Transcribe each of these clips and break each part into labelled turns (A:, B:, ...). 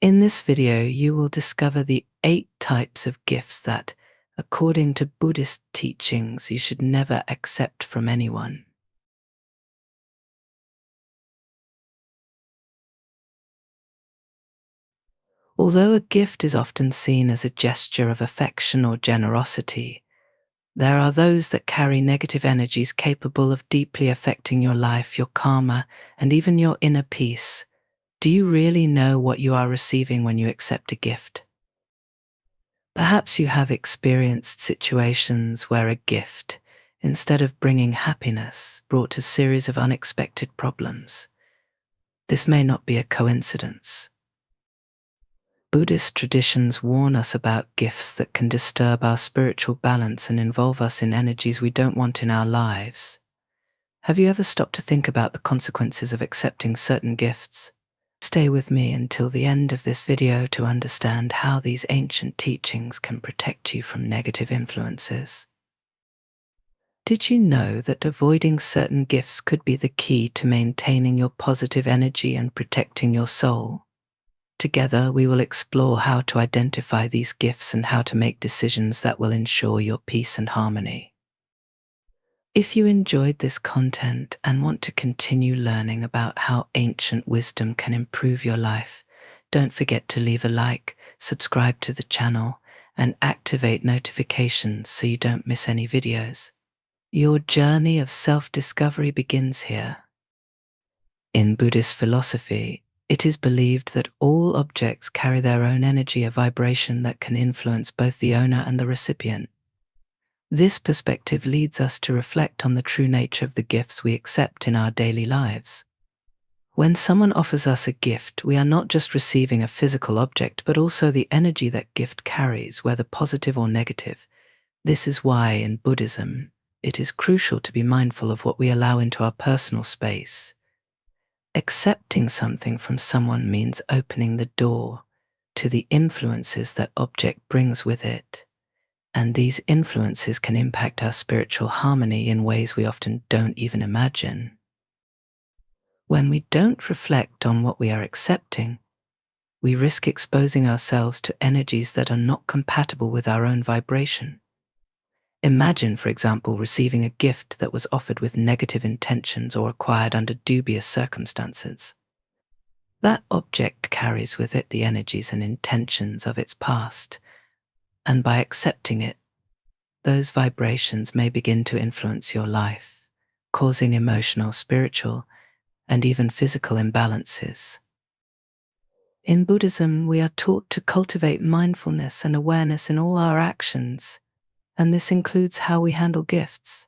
A: In this video, you will discover the 8 types of gifts that, according to Buddhist teachings, you should never accept from anyone. Although a gift is often seen as a gesture of affection or generosity, there are those that carry negative energies capable of deeply affecting your life, your karma, and even your inner peace. Do you really know what you are receiving when you accept a gift? Perhaps you have experienced situations where a gift, instead of bringing happiness, brought a series of unexpected problems. This may not be a coincidence. Buddhist traditions warn us about gifts that can disturb our spiritual balance and involve us in energies we don't want in our lives. Have you ever stopped to think about the consequences of accepting certain gifts? Stay with me until the end of this video to understand how these ancient teachings can protect you from negative influences. Did you know that avoiding certain gifts could be the key to maintaining your positive energy and protecting your soul? Together, we will explore how to identify these gifts and how to make decisions that will ensure your peace and harmony. If you enjoyed this content and want to continue learning about how ancient wisdom can improve your life, don't forget to leave a like, subscribe to the channel, and activate notifications so you don't miss any videos. Your journey of self-discovery begins here. In Buddhist philosophy, it is believed that all objects carry their own energy, a vibration that can influence both the owner and the recipient. This perspective leads us to reflect on the true nature of the gifts we accept in our daily lives. When someone offers us a gift, we are not just receiving a physical object, but also the energy that gift carries, whether positive or negative. This is why, in Buddhism, it is crucial to be mindful of what we allow into our personal space. Accepting something from someone means opening the door to the influences that object brings with it. And these influences can impact our spiritual harmony in ways we often don't even imagine. When we don't reflect on what we are accepting, we risk exposing ourselves to energies that are not compatible with our own vibration. Imagine, for example, receiving a gift that was offered with negative intentions or acquired under dubious circumstances. That object carries with it the energies and intentions of its past, and by accepting it, those vibrations may begin to influence your life, causing emotional, spiritual, and even physical imbalances. In Buddhism, we are taught to cultivate mindfulness and awareness in all our actions, and this includes how we handle gifts.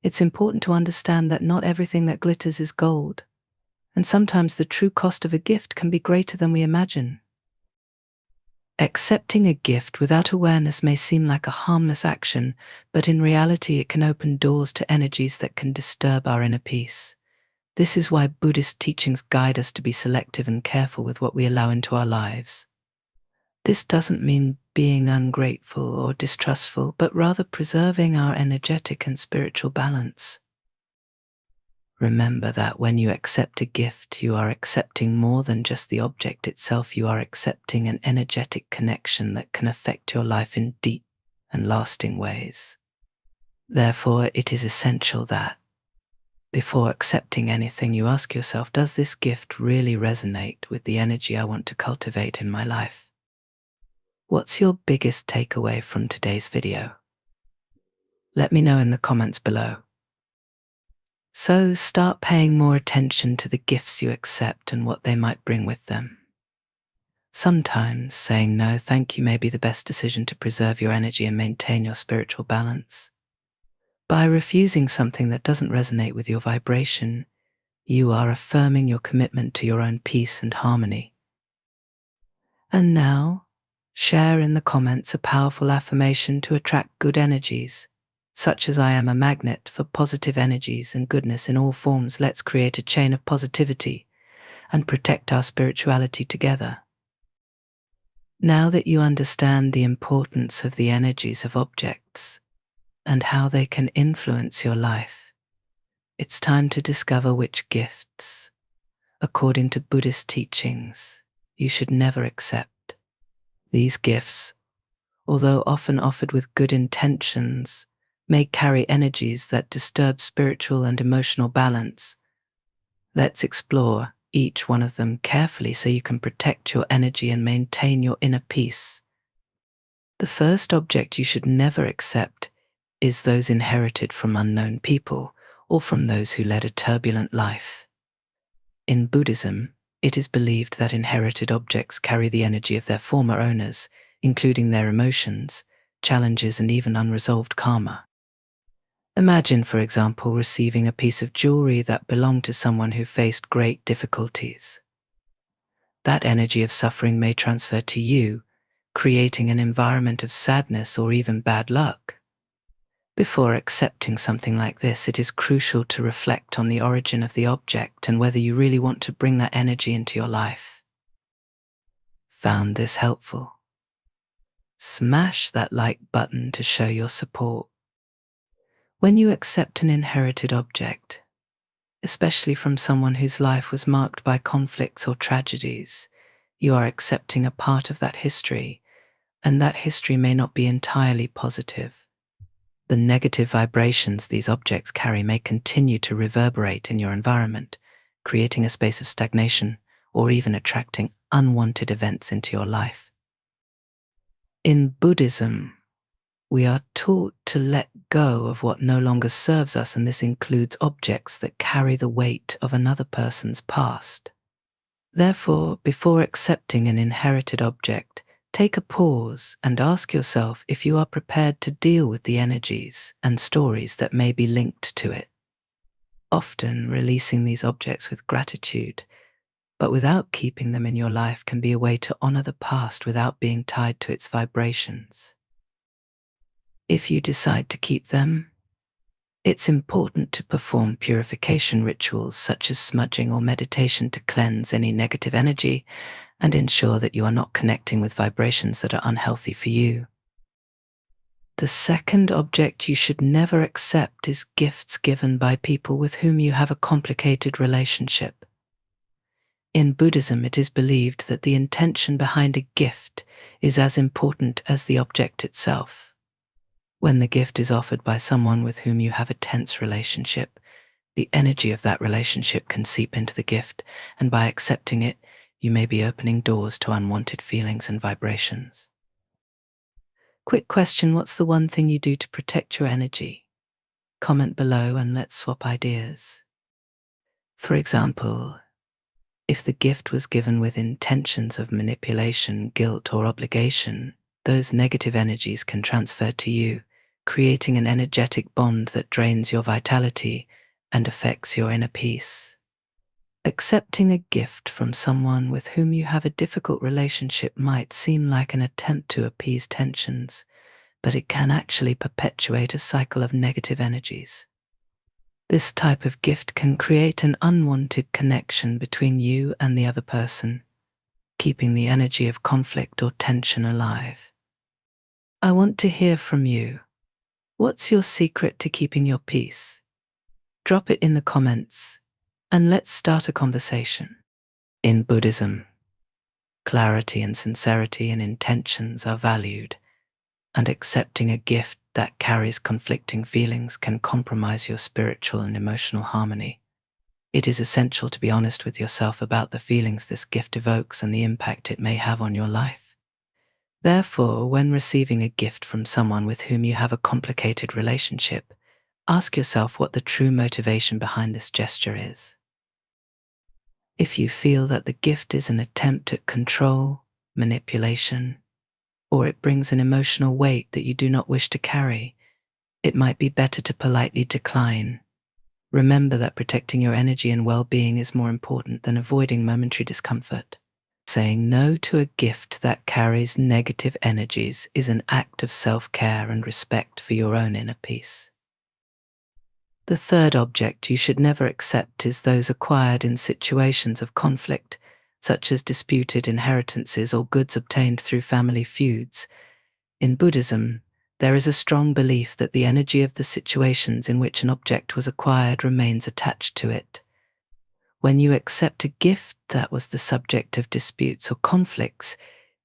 A: It's important to understand that not everything that glitters is gold, and sometimes the true cost of a gift can be greater than we imagine. Accepting a gift without awareness may seem like a harmless action, but in reality it can open doors to energies that can disturb our inner peace. This is why Buddhist teachings guide us to be selective and careful with what we allow into our lives. This doesn't mean being ungrateful or distrustful, but rather preserving our energetic and spiritual balance. Remember that when you accept a gift, you are accepting more than just the object itself. You are accepting an energetic connection that can affect your life in deep and lasting ways. Therefore, it is essential that, before accepting anything, you ask yourself, does this gift really resonate with the energy I want to cultivate in my life? What's your biggest takeaway from today's video? Let me know in the comments below. So start paying more attention to the gifts you accept and what they might bring with them. Sometimes saying no, thank you may be the best decision to preserve your energy and maintain your spiritual balance. By refusing something that doesn't resonate with your vibration, you are affirming your commitment to your own peace and harmony. And now, share in the comments a powerful affirmation to attract good energies, such as I am a magnet for positive energies and goodness in all forms. Let's create a chain of positivity and protect our spirituality together. Now that you understand the importance of the energies of objects and how they can influence your life, it's time to discover which gifts, according to Buddhist teachings, you should never accept. These gifts, although often offered with good intentions, may carry energies that disturb spiritual and emotional balance. Let's explore each one of them carefully so you can protect your energy and maintain your inner peace. The first object you should never accept is those inherited from unknown people or from those who led a turbulent life. In Buddhism, it is believed that inherited objects carry the energy of their former owners, including their emotions, challenges, and even unresolved karma. Imagine, for example, receiving a piece of jewelry that belonged to someone who faced great difficulties. That energy of suffering may transfer to you, creating an environment of sadness or even bad luck. Before accepting something like this, it is crucial to reflect on the origin of the object and whether you really want to bring that energy into your life. Found this helpful? Smash that like button to show your support. When you accept an inherited object, especially from someone whose life was marked by conflicts or tragedies, you are accepting a part of that history, and that history may not be entirely positive. The negative vibrations these objects carry may continue to reverberate in your environment, creating a space of stagnation or even attracting unwanted events into your life. In Buddhism, we are taught to let go of what no longer serves us, and this includes objects that carry the weight of another person's past. Therefore, before accepting an inherited object, take a pause and ask yourself if you are prepared to deal with the energies and stories that may be linked to it. Often, releasing these objects with gratitude, but without keeping them in your life, can be a way to honor the past without being tied to its vibrations. If you decide to keep them, it's important to perform purification rituals such as smudging or meditation to cleanse any negative energy and ensure that you are not connecting with vibrations that are unhealthy for you. The second object you should never accept is gifts given by people with whom you have a complicated relationship. In Buddhism, it is believed that the intention behind a gift is as important as the object itself. When the gift is offered by someone with whom you have a tense relationship, the energy of that relationship can seep into the gift, and by accepting it, you may be opening doors to unwanted feelings and vibrations. Quick question: what's the one thing you do to protect your energy? Comment below and let's swap ideas. For example, if the gift was given with intentions of manipulation, guilt, or obligation, those negative energies can transfer to you, creating an energetic bond that drains your vitality and affects your inner peace. Accepting a gift from someone with whom you have a difficult relationship might seem like an attempt to appease tensions, but it can actually perpetuate a cycle of negative energies. This type of gift can create an unwanted connection between you and the other person, keeping the energy of conflict or tension alive. I want to hear from you. What's your secret to keeping your peace? Drop it in the comments, and let's start a conversation. In Buddhism, clarity and sincerity in intentions are valued, and accepting a gift that carries conflicting feelings can compromise your spiritual and emotional harmony. It is essential to be honest with yourself about the feelings this gift evokes and the impact it may have on your life. Therefore, when receiving a gift from someone with whom you have a complicated relationship, ask yourself what the true motivation behind this gesture is. If you feel that the gift is an attempt at control, manipulation, or it brings an emotional weight that you do not wish to carry, it might be better to politely decline. Remember that protecting your energy and well-being is more important than avoiding momentary discomfort. Saying no to a gift that carries negative energies is an act of self-care and respect for your own inner peace. The third object you should never accept is those acquired in situations of conflict, such as disputed inheritances or goods obtained through family feuds. In Buddhism, there is a strong belief that the energy of the situations in which an object was acquired remains attached to it. When you accept a gift that was the subject of disputes or conflicts,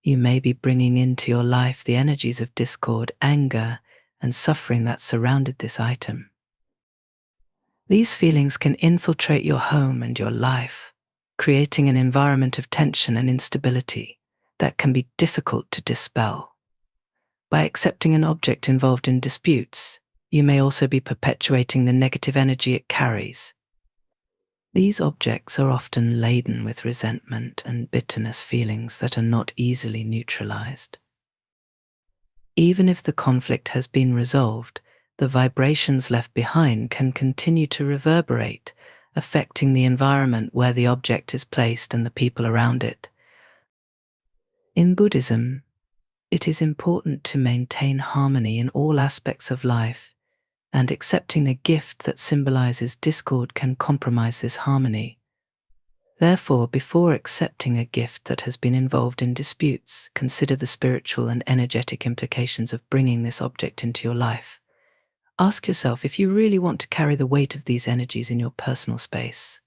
A: you may be bringing into your life the energies of discord, anger, and suffering that surrounded this item. These feelings can infiltrate your home and your life, creating an environment of tension and instability that can be difficult to dispel. By accepting an object involved in disputes, you may also be perpetuating the negative energy it carries. These objects are often laden with resentment and bitterness feelings that are not easily neutralized. Even if the conflict has been resolved, the vibrations left behind can continue to reverberate, affecting the environment where the object is placed and the people around it. In Buddhism, it is important to maintain harmony in all aspects of life, and accepting a gift that symbolizes discord can compromise this harmony. Therefore, before accepting a gift that has been involved in disputes, consider the spiritual and energetic implications of bringing this object into your life. Ask yourself if you really want to carry the weight of these energies in your personal space.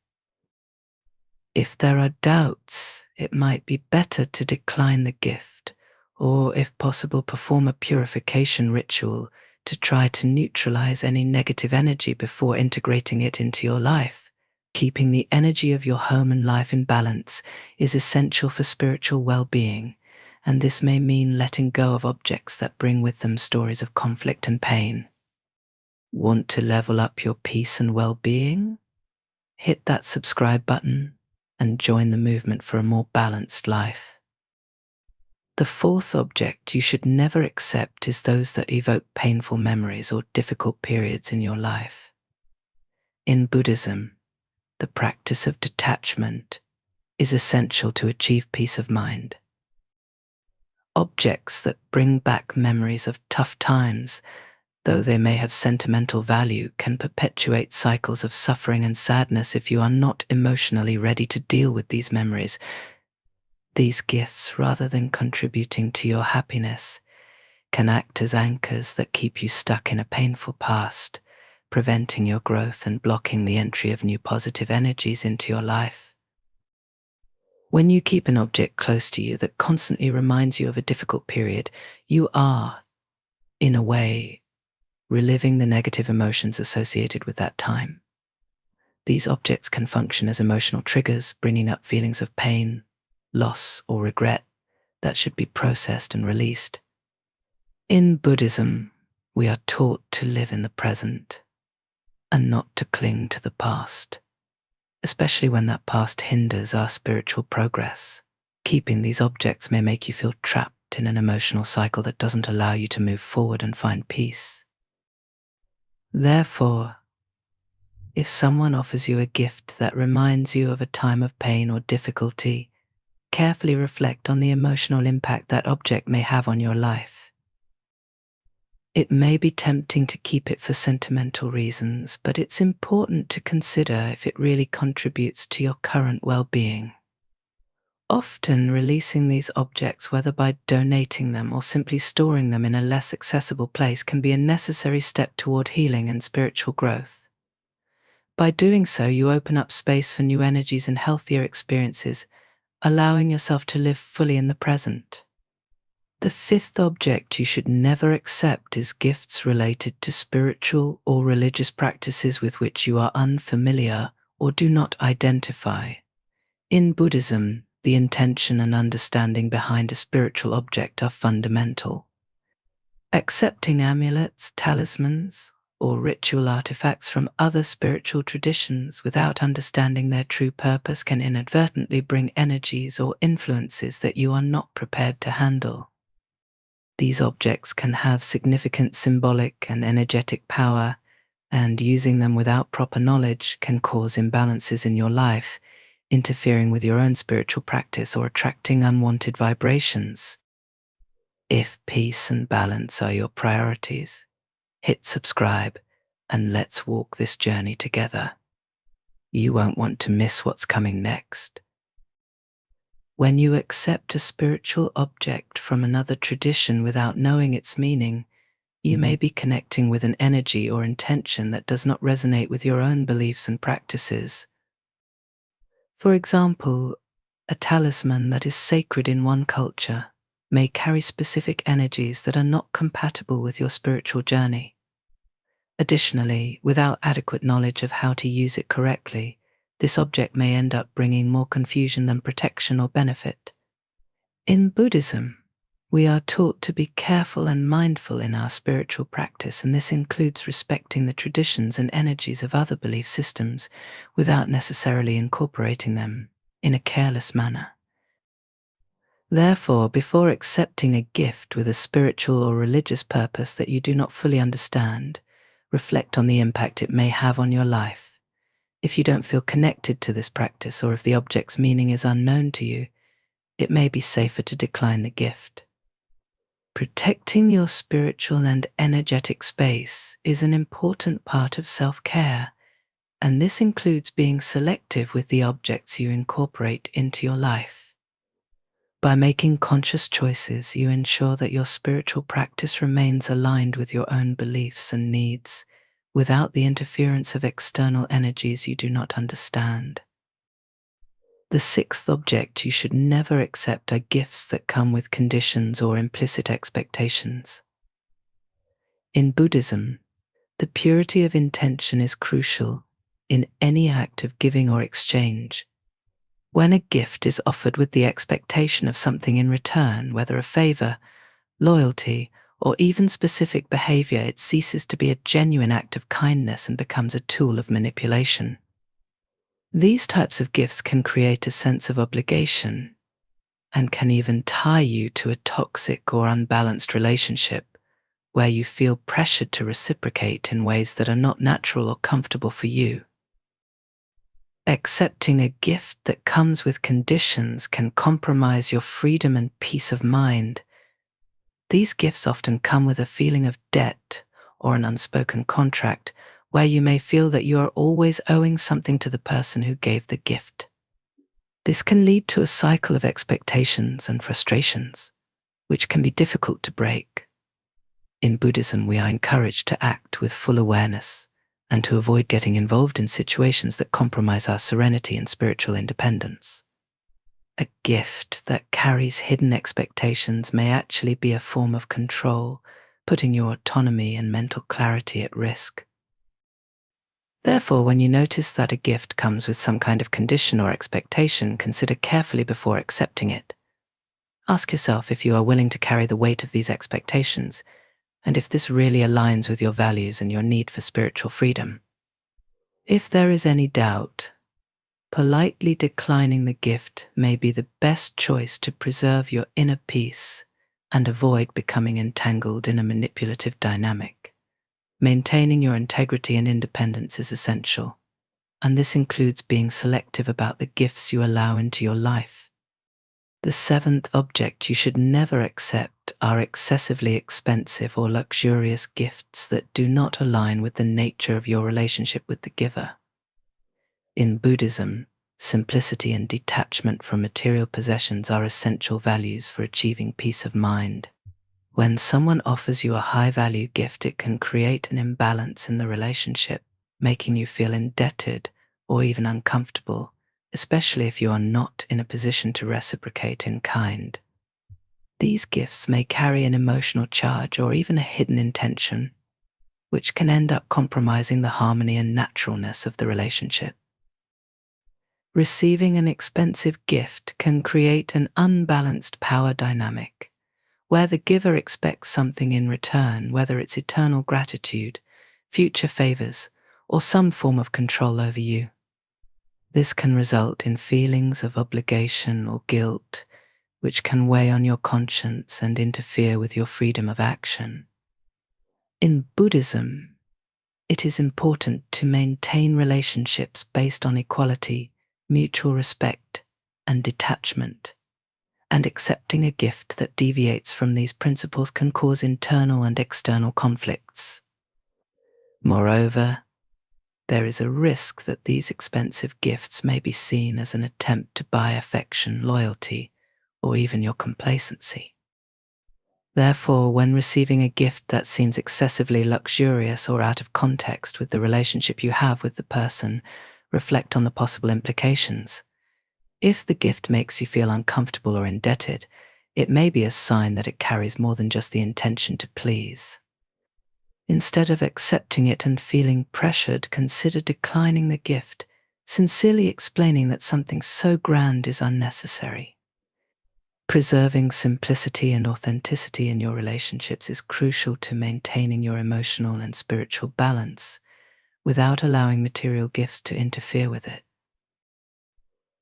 A: If there are doubts, it might be better to decline the gift, or if possible, perform a purification ritual to try to neutralize any negative energy before integrating it into your life. Keeping the energy of your home and life in balance is essential for spiritual well-being, and this may mean letting go of objects that bring with them stories of conflict and pain. Want to level up your peace and well-being? Hit that subscribe button and join the movement for a more balanced life. The fourth object you should never accept is those that evoke painful memories or difficult periods in your life. In Buddhism, the practice of detachment is essential to achieve peace of mind. Objects that bring back memories of tough times, though they may have sentimental value, can perpetuate cycles of suffering and sadness if you are not emotionally ready to deal with these memories. These gifts, rather than contributing to your happiness, can act as anchors that keep you stuck in a painful past, preventing your growth and blocking the entry of new positive energies into your life. When you keep an object close to you that constantly reminds you of a difficult period, you are, in a way, reliving the negative emotions associated with that time. These objects can function as emotional triggers, bringing up feelings of pain, loss, or regret that should be processed and released. In Buddhism, we are taught to live in the present and not to cling to the past, especially when that past hinders our spiritual progress. Keeping these objects may make you feel trapped in an emotional cycle that doesn't allow you to move forward and find peace. Therefore, if someone offers you a gift that reminds you of a time of pain or difficulty, carefully reflect on the emotional impact that object may have on your life. It may be tempting to keep it for sentimental reasons, but it's important to consider if it really contributes to your current well-being. Often, releasing these objects, whether by donating them or simply storing them in a less accessible place, can be a necessary step toward healing and spiritual growth. By doing so, you open up space for new energies and healthier experiences, allowing yourself to live fully in the present. The fifth object you should never accept is gifts related to spiritual or religious practices with which you are unfamiliar or do not identify. In Buddhism, the intention and understanding behind a spiritual object are fundamental. Accepting amulets, talismans, or ritual artifacts from other spiritual traditions without understanding their true purpose can inadvertently bring energies or influences that you are not prepared to handle. These objects can have significant symbolic and energetic power, and using them without proper knowledge can cause imbalances in your life, interfering with your own spiritual practice or attracting unwanted vibrations. If peace and balance are your priorities, hit subscribe and let's walk this journey together. You won't want to miss what's coming next. When you accept a spiritual object from another tradition without knowing its meaning, you may be connecting with an energy or intention that does not resonate with your own beliefs and practices. For example, a talisman that is sacred in one culture may carry specific energies that are not compatible with your spiritual journey. Additionally, without adequate knowledge of how to use it correctly, this object may end up bringing more confusion than protection or benefit. In Buddhism, we are taught to be careful and mindful in our spiritual practice, and this includes respecting the traditions and energies of other belief systems without necessarily incorporating them in a careless manner. Therefore, before accepting a gift with a spiritual or religious purpose that you do not fully understand, reflect on the impact it may have on your life. If you don't feel connected to this practice, or if the object's meaning is unknown to you, it may be safer to decline the gift. Protecting your spiritual and energetic space is an important part of self-care, and this includes being selective with the objects you incorporate into your life. By making conscious choices, you ensure that your spiritual practice remains aligned with your own beliefs and needs, without the interference of external energies you do not understand. The sixth object you should never accept are gifts that come with conditions or implicit expectations. In Buddhism, the purity of intention is crucial in any act of giving or exchange. When a gift is offered with the expectation of something in return, whether a favor, loyalty, or even specific behavior, it ceases to be a genuine act of kindness and becomes a tool of manipulation. These types of gifts can create a sense of obligation and can even tie you to a toxic or unbalanced relationship where you feel pressured to reciprocate in ways that are not natural or comfortable for you. Accepting a gift that comes with conditions can compromise your freedom and peace of mind. These gifts often come with a feeling of debt or an unspoken contract where you may feel that you are always owing something to the person who gave the gift. This can lead to a cycle of expectations and frustrations, which can be difficult to break. In Buddhism, we are encouraged to act with full awareness and to avoid getting involved in situations that compromise our serenity and spiritual independence. A gift that carries hidden expectations may actually be a form of control, putting your autonomy and mental clarity at risk. Therefore, when you notice that a gift comes with some kind of condition or expectation, consider carefully before accepting it. Ask yourself if you are willing to carry the weight of these expectations, and if this really aligns with your values and your need for spiritual freedom. If there is any doubt, politely declining the gift may be the best choice to preserve your inner peace and avoid becoming entangled in a manipulative dynamic. Maintaining your integrity and independence is essential, and this includes being selective about the gifts you allow into your life. The seventh object you should never accept are excessively expensive or luxurious gifts that do not align with the nature of your relationship with the giver. In Buddhism, simplicity and detachment from material possessions are essential values for achieving peace of mind. When someone offers you a high-value gift, it can create an imbalance in the relationship, making you feel indebted or even uncomfortable, especially if you are not in a position to reciprocate in kind. These gifts may carry an emotional charge or even a hidden intention, which can end up compromising the harmony and naturalness of the relationship. Receiving an expensive gift can create an unbalanced power dynamic, where the giver expects something in return, whether it's eternal gratitude, future favors, or some form of control over you. This can result in feelings of obligation or guilt, which can weigh on your conscience and interfere with your freedom of action. In Buddhism, it is important to maintain relationships based on equality, mutual respect, and detachment, and accepting a gift that deviates from these principles can cause internal and external conflicts. Moreover, there is a risk that these expensive gifts may be seen as an attempt to buy affection, loyalty, or even your complacency. Therefore, when receiving a gift that seems excessively luxurious or out of context with the relationship you have with the person, reflect on the possible implications. If the gift makes you feel uncomfortable or indebted, it may be a sign that it carries more than just the intention to please. Instead of accepting it and feeling pressured, consider declining the gift, sincerely explaining that something so grand is unnecessary. Preserving simplicity and authenticity in your relationships is crucial to maintaining your emotional and spiritual balance without allowing material gifts to interfere with it.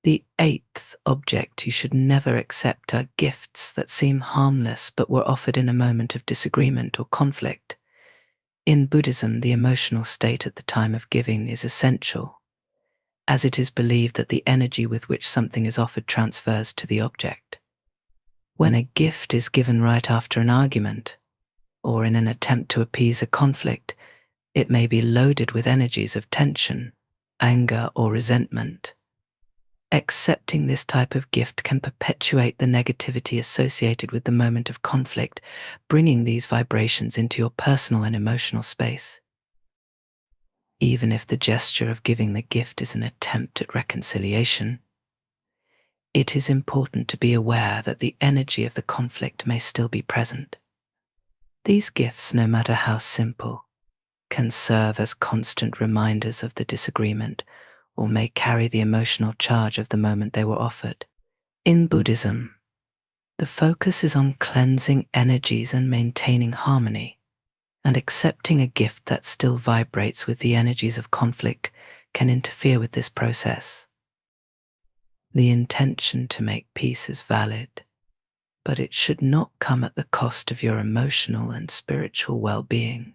A: The eighth object you should never accept are gifts that seem harmless but were offered in a moment of disagreement or conflict. In Buddhism, the emotional state at the time of giving is essential, as it is believed that the energy with which something is offered transfers to the object. When a gift is given right after an argument, or in an attempt to appease a conflict, it may be loaded with energies of tension, anger, or resentment. Accepting this type of gift can perpetuate the negativity associated with the moment of conflict, bringing these vibrations into your personal and emotional space. Even if the gesture of giving the gift is an attempt at reconciliation, it is important to be aware that the energy of the conflict may still be present. These gifts, no matter how simple, can serve as constant reminders of the disagreement or may carry the emotional charge of the moment they were offered. In Buddhism, the focus is on cleansing energies and maintaining harmony, and accepting a gift that still vibrates with the energies of conflict can interfere with this process. The intention to make peace is valid, but it should not come at the cost of your emotional and spiritual well-being.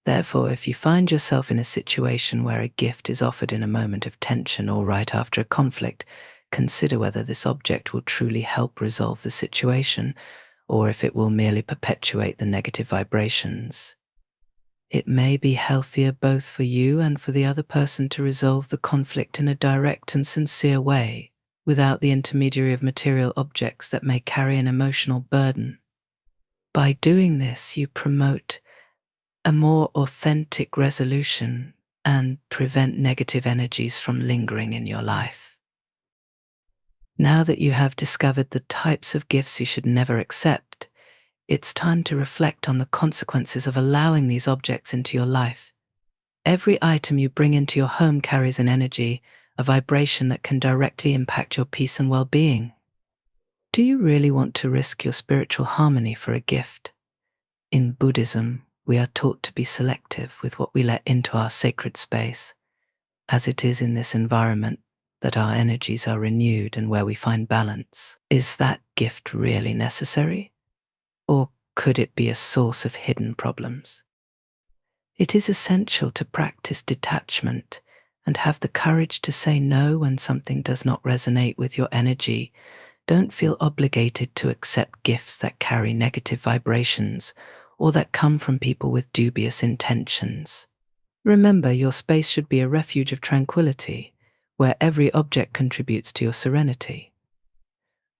A: Therefore, if you find yourself in a situation where a gift is offered in a moment of tension or right after a conflict, consider whether this object will truly help resolve the situation, or if it will merely perpetuate the negative vibrations. It may be healthier both for you and for the other person to resolve the conflict in a direct and sincere way, without the intermediary of material objects that may carry an emotional burden. By doing this, you promote a more authentic resolution and prevent negative energies from lingering in your life. Now that you have discovered the types of gifts you should never accept, it's time to reflect on the consequences of allowing these objects into your life. Every item you bring into your home carries an energy, a vibration that can directly impact your peace and well-being. Do you really want to risk your spiritual harmony for a gift? In Buddhism, we are taught to be selective with what we let into our sacred space, as it is in this environment that our energies are renewed and where we find balance. Is that gift really necessary? Or could it be a source of hidden problems? It is essential to practice detachment and have the courage to say no when something does not resonate with your energy. Don't feel obligated to accept gifts that carry negative vibrations or that come from people with dubious intentions. Remember, your space should be a refuge of tranquility, where every object contributes to your serenity.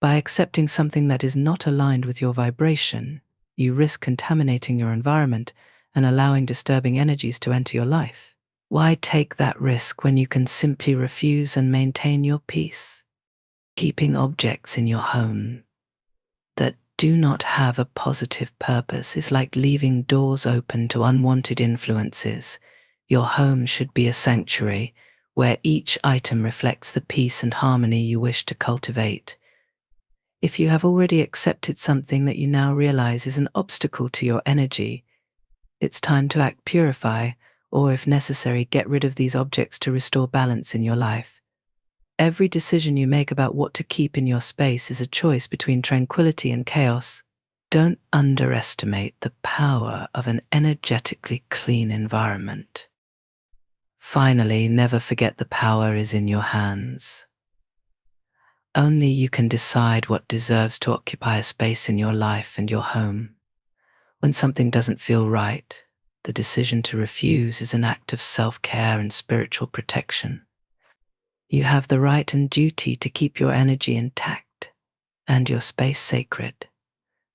A: By accepting something that is not aligned with your vibration, you risk contaminating your environment and allowing disturbing energies to enter your life. Why take that risk when you can simply refuse and maintain your peace? Keeping objects in your home that do not have a positive purpose is like leaving doors open to unwanted influences. Your home should be a sanctuary where each item reflects the peace and harmony you wish to cultivate. If you have already accepted something that you now realize is an obstacle to your energy, it's time to act purify, or if necessary, get rid of these objects to restore balance in your life. Every decision you make about what to keep in your space is a choice between tranquility and chaos. Don't underestimate the power of an energetically clean environment. Finally, never forget the power is in your hands. Only you can decide what deserves to occupy a space in your life and your home. When something doesn't feel right, the decision to refuse is an act of self-care and spiritual protection. You have the right and duty to keep your energy intact and your space sacred.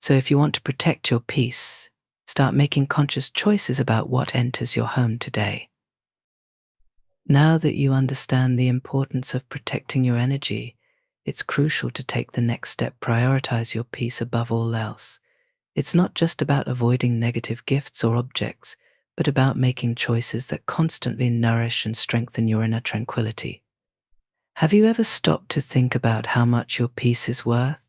A: So if you want to protect your peace, start making conscious choices about what enters your home today. Now that you understand the importance of protecting your energy, it's crucial to take the next step, prioritize your peace above all else. It's not just about avoiding negative gifts or objects, but about making choices that constantly nourish and strengthen your inner tranquility. Have you ever stopped to think about how much your peace is worth?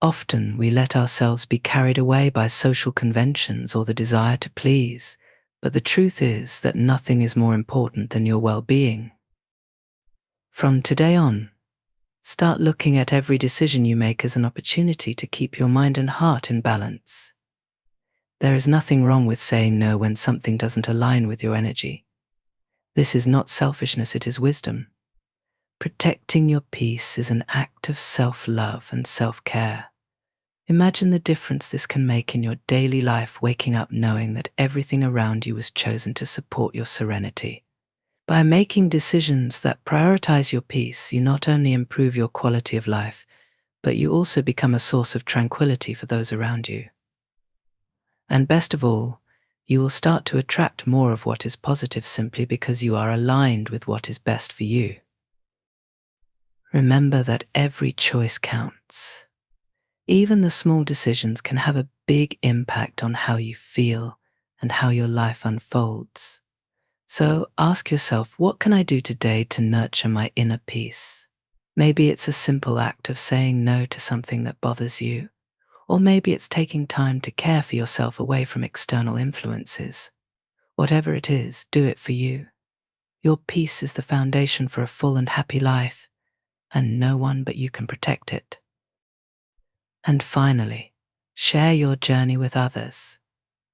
A: Often we let ourselves be carried away by social conventions or the desire to please, but the truth is that nothing is more important than your well-being. From today on, start looking at every decision you make as an opportunity to keep your mind and heart in balance. There is nothing wrong with saying no when something doesn't align with your energy. This is not selfishness, it is wisdom. Protecting your peace is an act of self-love and self-care. Imagine the difference this can make in your daily life, waking up knowing that everything around you was chosen to support your serenity. By making decisions that prioritize your peace, you not only improve your quality of life, but you also become a source of tranquility for those around you. And best of all, you will start to attract more of what is positive simply because you are aligned with what is best for you. Remember that every choice counts. Even the small decisions can have a big impact on how you feel and how your life unfolds. So ask yourself, what can I do today to nurture my inner peace? Maybe it's a simple act of saying no to something that bothers you, or maybe it's taking time to care for yourself away from external influences. Whatever it is, do it for you. Your peace is the foundation for a full and happy life, and no one but you can protect it. And finally, share your journey with others.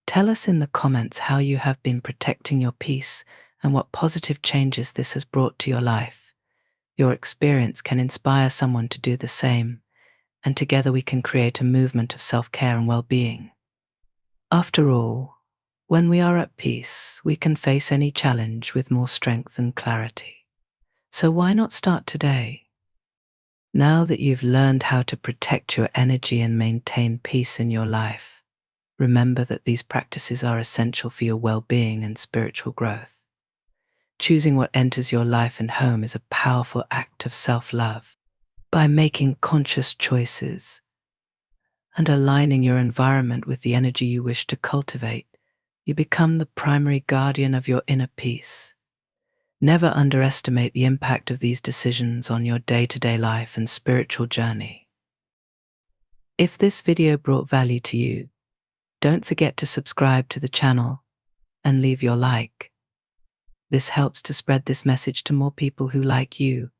A: Tell us in the comments how you have been protecting your peace and what positive changes this has brought to your life. Your experience can inspire someone to do the same, and together we can create a movement of self-care and well-being. After all, when we are at peace, we can face any challenge with more strength and clarity. So why not start today? Now that you've learned how to protect your energy and maintain peace in your life, remember that these practices are essential for your well-being and spiritual growth. Choosing what enters your life and home is a powerful act of self-love. By making conscious choices and aligning your environment with the energy you wish to cultivate, you become the primary guardian of your inner peace. Never underestimate the impact of these decisions on your day-to-day life and spiritual journey. If this video brought value to you, don't forget to subscribe to the channel and leave your like. This helps to spread this message to more people who, like you,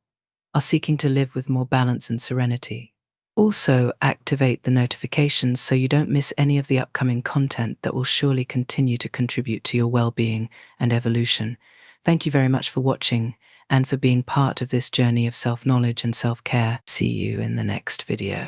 A: are seeking to live with more balance and serenity. Also, activate the notifications so you don't miss any of the upcoming content that will surely continue to contribute to your well-being and evolution. Thank you very much for watching and for being part of this journey of self-knowledge and self-care. See you in the next video.